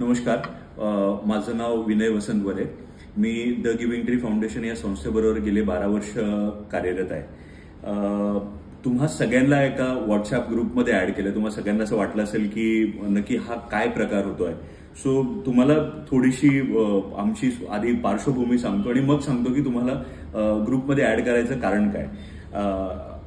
नमस्कार. माझं नाव विनय वसंत वरे. Me the giving tree foundation या संस्थेबरोबर गेले 12 वर्ष कार्यरत आहे. तुम्हा सगळ्यांना एका व्हॉट्सअप ग्रुपमध्ये ऍड केलं. तुम्हा सगळ्यांना असं वाटलं असेल की नक्की हा काय प्रकार होतोय. सो तुम्हाला थोडीशी आमची आधी पार्श्वभूमी सांगतो आणि मग सांगतो की तुम्हाला ग्रुपमध्ये ऍड करायचं कारण काय.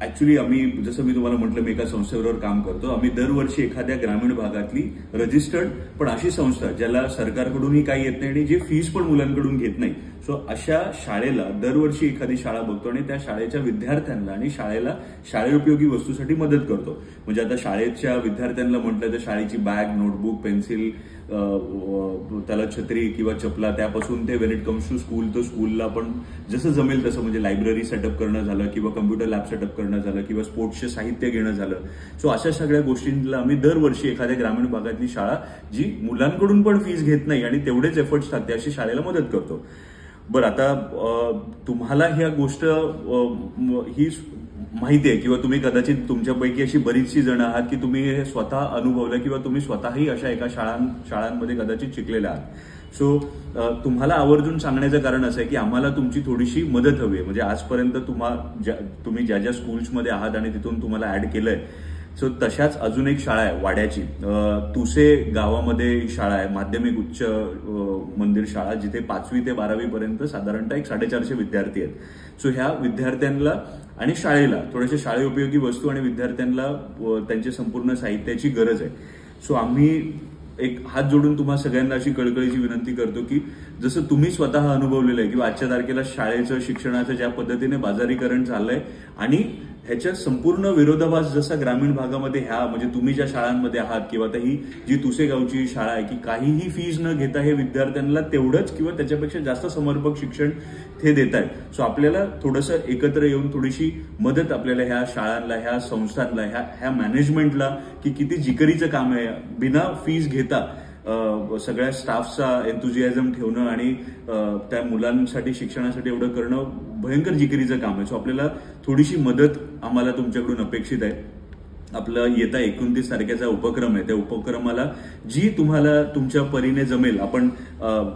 ऍक्च्युली आम्ही, जसं मी तुम्हाला म्हटलं, मी एका संस्थेबरोबर काम करतो. आम्ही दरवर्षी एखाद्या ग्रामीण भागातली रजिस्टर्ड पण अशी संस्था ज्याला सरकारकडूनही काही येत नाही आणि जे फीस पण मुलांकडून घेत नाही, सो अशा शाळेला दरवर्षी एखादी शाळा बघतो आणि त्या शाळेच्या विद्यार्थ्यांना आणि शाळेला शाळेउपयोगी वस्तूसाठी मदत करतो. म्हणजे आता शाळेच्या विद्यार्थ्यांना म्हटलं तर शाळेची बॅग, नोटबुक, पेन्सिल, त्याला छत्री किंवा चपला, त्यापासून ते when it comes to school तर स्कूलला पण जसं जमेल तसं, म्हणजे लायब्ररी सेटअप करणं झालं किंवा कम्प्युटर लॅब सेटअप करणं झालं किंवा स्पोर्ट्सचे साहित्य घेणं झालं. सो अशा सगळ्या गोष्टींना आम्ही दरवर्षी एखाद्या ग्रामीण भागातली शाळा जी मुलांकडून पण फीस घेत नाही आणि तेवढेच एफर्ट्स टाकते अशी शाळेला मदत करतो. बरं, आता तुम्हाला ह्या गोष्ट ही माहिती आहे किंवा तुम्ही कदाचित तुमच्यापैकी अशी बरीचशी जण आहात की तुम्ही हे स्वतः अनुभवलं किंवा तुम्ही स्वतःही अशा एका शाळांमध्ये कदाचित शिकलेले आहात. सो तुम्हाला आवर्जून सांगण्याचं कारण असं आहे की आम्हाला तुमची थोडीशी मदत हवी आहे. म्हणजे आजपर्यंत तुम्ही ज्या ज्या स्कूल्समध्ये आहात आणि तिथून तुम्हाला ऍड केलंय, सो तशाच अजून एक शाळा आहे वाड्याची. तुसे गावामध्ये शाळा आहे, माध्यमिक उच्च मंदिर शाळा, जिथे 5वी ते 12वी पर्यंत साधारणतः 450 विद्यार्थी आहेत. सो ह्या विद्यार्थ्यांना आणि शाळेला थोड्याशा शाळे उपयोगी वस्तू आणि विद्यार्थ्यांना त्यांच्या संपूर्ण साहित्याची गरज आहे. सो आम्ही एक हात जोडून तुम्हा सगळ्यांना अशी कळकळीची विनंती करतो की जसं तुम्ही स्वतः अनुभवलेलं आहे किंवा आजच्या तारखेला शाळेचं शिक्षणाचं ज्या पद्धतीने बाजारीकरण चाललंय आणि ह्याच्या संपूर्ण विरोधाभास जसा ग्रामीण भागामध्ये म्हणजे तुम्ही ज्या शाळांमध्ये आहात किंवा ही जी तुसे गावची शाळा आहे की काहीही फीज न घेता हे विद्यार्थ्यांना तेवढंच किंवा त्याच्यापेक्षा जास्त समर्पक शिक्षण ते देत आहेत. सो आपल्याला थोडंसं एकत्र येऊन थोडीशी मदत आपल्याला ह्या शाळांना, ह्या संस्थांना, ह्या मॅनेजमेंटला की किती जिकरीचं काम आहे बिना फीज घेता सगळ्या स्टाफचा एन्थुझियाझम ठेवणं आणि त्या मुलांसाठी शिक्षणासाठी एवढं करणं भयंकर जिकिरीचं काम आहे. सो आपल्याला थोडीशी मदत आम्हाला तुमच्याकडून अपेक्षित आहे. आपलं येता 29 तारखेचा उपक्रम आहे. त्या उपक्रमाला जी तुम्हाला तुमच्या परीने जमेल, आपण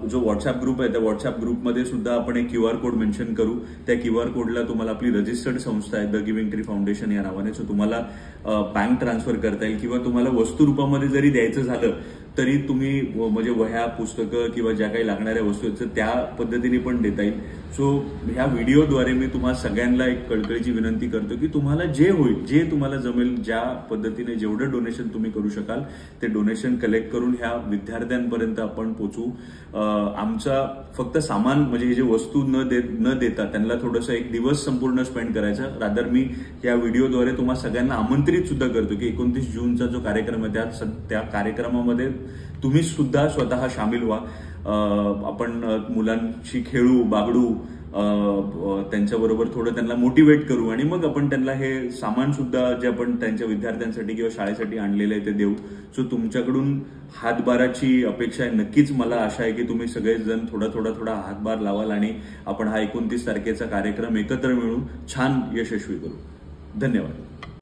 जो व्हॉट्सअप ग्रुप आहे त्या व्हॉट्सअप ग्रुपमध्ये सुद्धा आपण एक QR कोड मेन्शन करू. त्या QR कोडला तुम्हाला आपली रजिस्टर्ड संस्था आहे द गिव्हिंग ट्री फाउंडेशन या नावाने, सो तुम्हाला बँक ट्रान्सफर करता येईल किंवा तुम्हाला वस्तू रूपामध्ये जरी द्यायचं झालं तरी तुम्ही म्हणजे वह्या, पुस्तकं किंवा ज्या काही लागणाऱ्या वस्तू आहेत त्या पद्धतीने पण देता येईल. सो ह्या व्हिडिओद्वारे मी तुम्हाला सगळ्यांना एक कळकळीची विनंती करतो की तुम्हाला जे होईल, जे तुम्हाला जमेल, ज्या पद्धतीने जेवढं डोनेशन तुम्ही करू शकाल ते डोनेशन कलेक्ट करून ह्या विद्यार्थ्यांपर्यंत आपण पोचवू. आमचा फक्त सामान म्हणजे हे जे वस्तू न देता त्यांना थोडंसं एक दिवस संपूर्ण स्पेंड करायचा. रादर मी या व्हिडिओद्वारे तुम्हाला सगळ्यांना आमंत्रित सुद्धा करतो की 29 जूनचा जो कार्यक्रम आहे त्या कार्यक्रमामध्ये तुम्ही सुद्धा स्वतः सामील व्हा. आपण मुलांशी खेळू, बागडू, त्यांच्याबरोबर थोडं त्यांना मोटिवेट करू आणि मग आपण त्यांना हे सामान सुद्धा जे आपण त्यांच्या विद्यार्थ्यांसाठी किंवा शाळेसाठी आणलेलं आहे ते देऊ. सो तुमच्याकडून हातभाराची अपेक्षा आहे. नक्कीच मला आशा आहे की तुम्ही सगळेजण थोडा हातभार लावाल आणि आपण हा 29 तारखेचा कार्यक्रम एकत्र मिळून छान यशस्वी करू. धन्यवाद.